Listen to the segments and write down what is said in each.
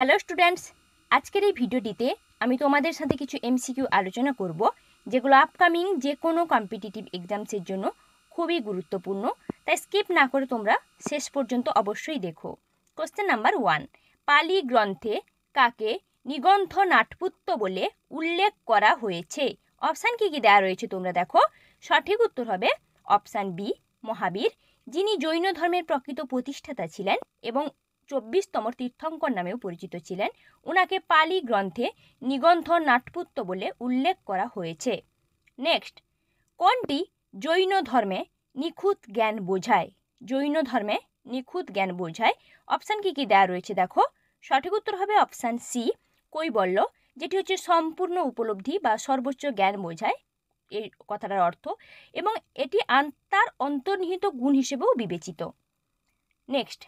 Hello students, আজকের এই ভিডিওটিতে আমি তোমাদের সাথে কিছু এমসিকিউ আলোচনা করব, যেগুলো আপকামিং যে কোনো কম্পিটিটিভ এক্সামসের জন্য খুবই গুরুত্বপূর্ণ। তাই স্কিপ না করে তোমরা শেষ পর্যন্ত অবশ্যই দেখো। কোশ্চেন নাম্বার 1, পালি গ্রন্থে কাকে নিগন্থ নাটপুত্য বলে উল্লেখ করা হয়েছে? অপশান কি কি দেওয়া রয়েছে তোমরা দেখো। সঠিক উত্তর হবে অপশান বি, মহাবীর, যিনি জৈন ধর্মের প্রকৃত প্রতিষ্ঠাতা ছিলেন এবং 24তম তীর্থঙ্কর নামেও পরিচিত ছিলেন। ওনাকে পালি গ্রন্থে নিগন্থ নাটপুত্য বলে উল্লেখ করা হয়েছে। নেক্সট, কোনটি জৈন ধর্মে নিখুঁত জ্ঞান বোঝায়? জৈন ধর্মে নিখুঁত জ্ঞান বোঝায়। অপশান কি কি দেওয়া রয়েছে দেখো। সঠিক উত্তর হবে অপশান সি, কৈবল্য, যেটি হচ্ছে সম্পূর্ণ উপলব্ধি বা সর্বোচ্চ জ্ঞান বোঝায় এই কথাটার অর্থ, এবং এটি আত্মার অন্তর্নিহিত গুণ হিসেবেও বিবেচিত। নেক্সট,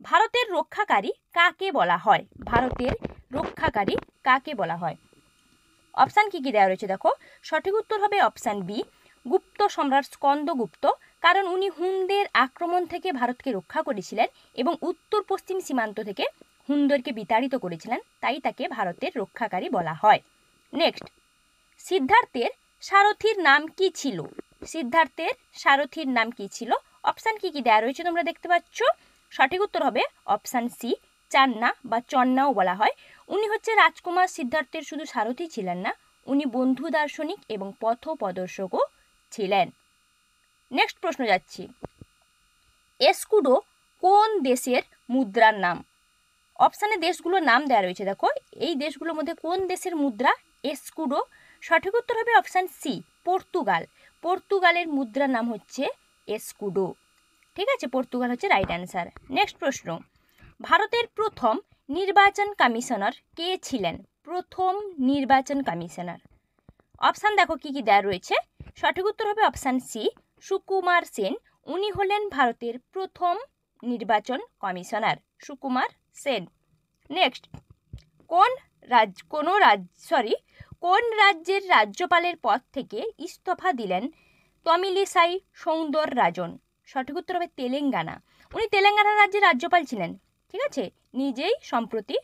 ভারতের রক্ষাকারী কাকে বলা হয়? ভারতের রক্ষাকারী কাকে বলা হয়? অপশান কি কি দেওয়া রয়েছে দেখো। সঠিক উত্তর হবে অপশান বি, গুপ্ত সম্রাট স্কন্দগুপ্ত, কারণ উনি হুনদের আক্রমণ থেকে ভারতকে রক্ষা করেছিলেন এবং উত্তর পশ্চিম সীমান্ত থেকে হুনদেরকে বিতাড়িত করেছিলেন, তাই তাকে ভারতের রক্ষাকারী বলা হয়। নেক্সট, সিদ্ধার্থের সারথীর নাম কি ছিল? সিদ্ধার্থের সারথীর নাম কি ছিল? অপশান কি কি দেওয়া রয়েছে তোমরা দেখতে পাচ্ছ। সঠিক উত্তর হবে অপশান সি, চান্না বা চন্নাও বলা হয়। উনি হচ্ছে রাজকুমার সিদ্ধার্থের শুধু সারথী ছিলেন না, উনি বন্ধু দার্শনিক এবং পথ প্রদর্শকও ছিলেন। নেক্সট প্রশ্ন যাচ্ছি, এস্কুডো কোন দেশের মুদ্রার নাম? অপশানে দেশগুলোর নাম দেওয়া রয়েছে দেখো। এই দেশগুলোর মধ্যে কোন দেশের মুদ্রা এস্কুডো? সঠিক উত্তর হবে অপশান সি, পর্তুগাল। পর্তুগালের মুদ্রার নাম হচ্ছে এস্কুডো। ঠিক আছে, পর্তুগাল হচ্ছে রাইট অ্যান্সার। নেক্সট প্রশ্ন, ভারতের প্রথম নির্বাচন কমিশনার কে ছিলেন? প্রথম নির্বাচন কমিশনার। অপশান দেখো কি কি দেওয়া রয়েছে। সঠিক উত্তর হবে অপশান সি, সুকুমার সেন। উনি হলেন ভারতের প্রথম নির্বাচন কমিশনার, সুকুমার সেন। নেক্সট, কোন রাজ্যের রাজ্যপালের পদ থেকে ইস্তফা দিলেন তমিলিসাই সৌন্দররাজন? সঠিক উত্তর হবে তেলেঙ্গানা। উনি তেলেঙ্গানা রাজ্যের রাজ্যপাল ছিলেন, ঠিক আছে, নিজেই সম্প্রতি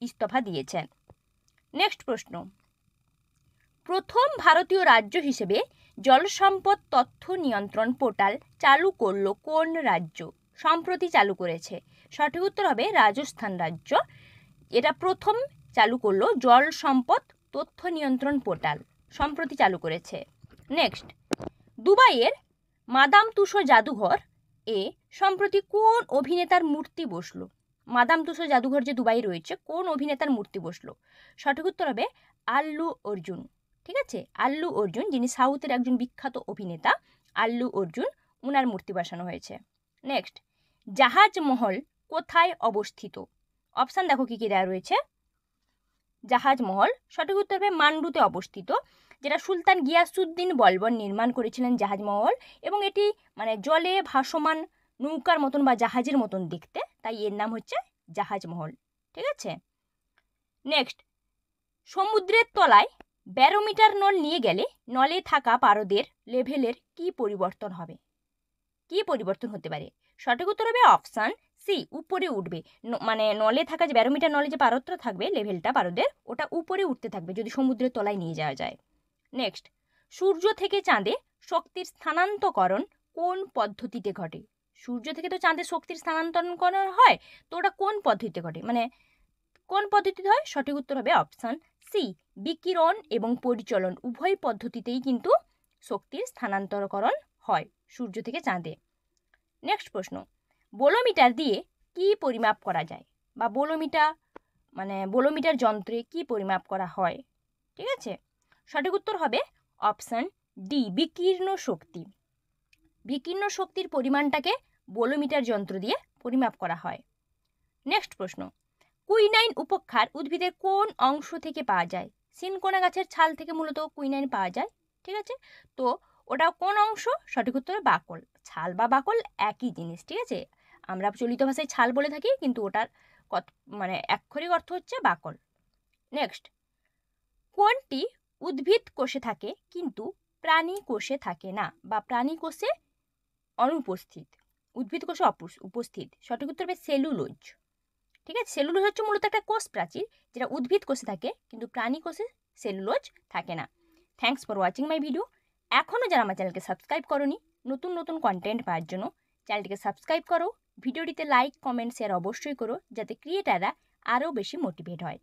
ইস্তফা দিয়েছেন। নেক্সট প্রশ্ন, প্রথম ভারতীয় রাজ্য হিসেবে জলসম্পদ তথ্য নিয়ন্ত্রণ পোর্টাল চালু করলো কোন রাজ্য? সম্প্রতি চালু করেছে। সঠিক উত্তর হবে রাজস্থান রাজ্য। এটা প্রথম চালু করলো জল সম্পদ তথ্য নিয়ন্ত্রণ পোর্টাল, সম্প্রতি চালু করেছে। নেক্সট, দুবাইয়ের মাদাম তুসো জাদুঘর এ সম্প্রতি কোন অভিনেতার মূর্তি বসলো? মাদাম তুসো জাদুঘর যে দুবাই রয়েছে, কোন অভিনেতার মূর্তি বসলো? সঠিক উত্তর হবে আল্লু অর্জুন। ঠিক আছে, আল্লু অর্জুন, যিনি সাউথের একজন বিখ্যাত অভিনেতা, আল্লু অর্জুন, উনার মূর্তি বসানো হয়েছে। নেক্সট, জাহাজমহল কোথায় অবস্থিত? অপশান দেখো কি কি দেওয়া রয়েছে। জাহাজমহল, সঠিক উত্তর হবে মান্ডুতে অবস্থিত, যেটা সুলতান গিয়াসুদ্দিন বলবন নির্মাণ করেছিলেন জাহাজমহল, এবং এটি মানে জলে ভাসমান নৌকার মতন বা জাহাজের মতন দেখতে, তাই এর নাম হচ্ছে জাহাজমহল। ঠিক আছে। নেক্সট, সমুদ্রের তলায় ব্যারোমিটার নল নিয়ে গেলে নলে থাকা পারদের লেভেলের কি পরিবর্তন হবে? কি পরিবর্তন হতে পারে? সঠিক উত্তর হবে অপশান সি, উপরে উঠবে। মানে নলে থাকা যে ব্যারোমিটার নলে যে পারদটা থাকবে, লেভেলটা পারদের, ওটা উপরে উঠতে থাকবে যদি সমুদ্রের তলায় নিয়ে যাওয়া যায়। নেক্সট, সূর্য থেকে চাঁদে শক্তির স্থানান্তরকরণ কোন পদ্ধতিতে ঘটে? সূর্য থেকে তো চাঁদে শক্তির স্থানান্তরণ করা হয়, তো ওটা কোন পদ্ধতিতে ঘটে, মানে কোন পদ্ধতিতে হয়? সঠিক উত্তর হবে অপশান সি, বিকিরণ এবং পরিচলন উভয় পদ্ধতিতেই কিন্তু শক্তির স্থানান্তরকরণ হয় সূর্য থেকে চাঁদে। নেক্সট প্রশ্ন, বোলোমিটার দিয়ে কি পরিমাপ করা যায়, বা বোলোমিটার যন্ত্রে কি পরিমাপ করা হয়? ঠিক আছে, সঠিক উত্তর হবে অপশান ডি, বিকীর্ণ শক্তি। বিকীর্ণ শক্তির পরিমাণটাকে বোলোমিটার যন্ত্র দিয়ে পরিমাপ করা হয়। নেক্সট প্রশ্ন, কুইনাইন উপক্ষার উদ্ভিদের কোন অংশ থেকে পাওয়া যায়? সিনকোনা গাছের ছাল থেকে মূলত কুইনাইন পাওয়া যায়। ঠিক আছে, তো ওটা কোন অংশ? সঠিক উত্তর বাকল। ছাল বা বাকল একই জিনিস, ঠিক আছে, আমরা চলিত ভাষায় ছাল বলে থাকি, কিন্তু ওটার আক্ষরিক অর্থ হচ্ছে বাকল। নেক্সট, কোনটি উদ্ভিদ কোষে থাকে কিন্তু প্রাণী কোষে থাকে না, বা প্রাণী কোষে অনুপস্থিত, উদ্ভিদ কোষে উপস্থিত? সঠিক উত্তর হবে সেলুলোজ। ঠিক আছে। সেলুলোজ হচ্ছে মূলত একটা কোষ প্রাচীর, যেটা উদ্ভিদ কোষে থাকে, কিন্তু প্রাণী কোষে সেলুলোজ থাকে না। Thanks for watching my video. এখনও যারা আমার চ্যানেলকে সাবস্ক্রাইব করোনি, নতুন নতুন কন্টেন্ট পাওয়ার জন্য চ্যানেলটিকে সাবস্ক্রাইব করো, ভিডিওটিতে লাইক কমেন্ট শেয়ার অবশ্যই করো, যাতে ক্রিয়েটাররা আরও বেশি মোটিভেট হয়।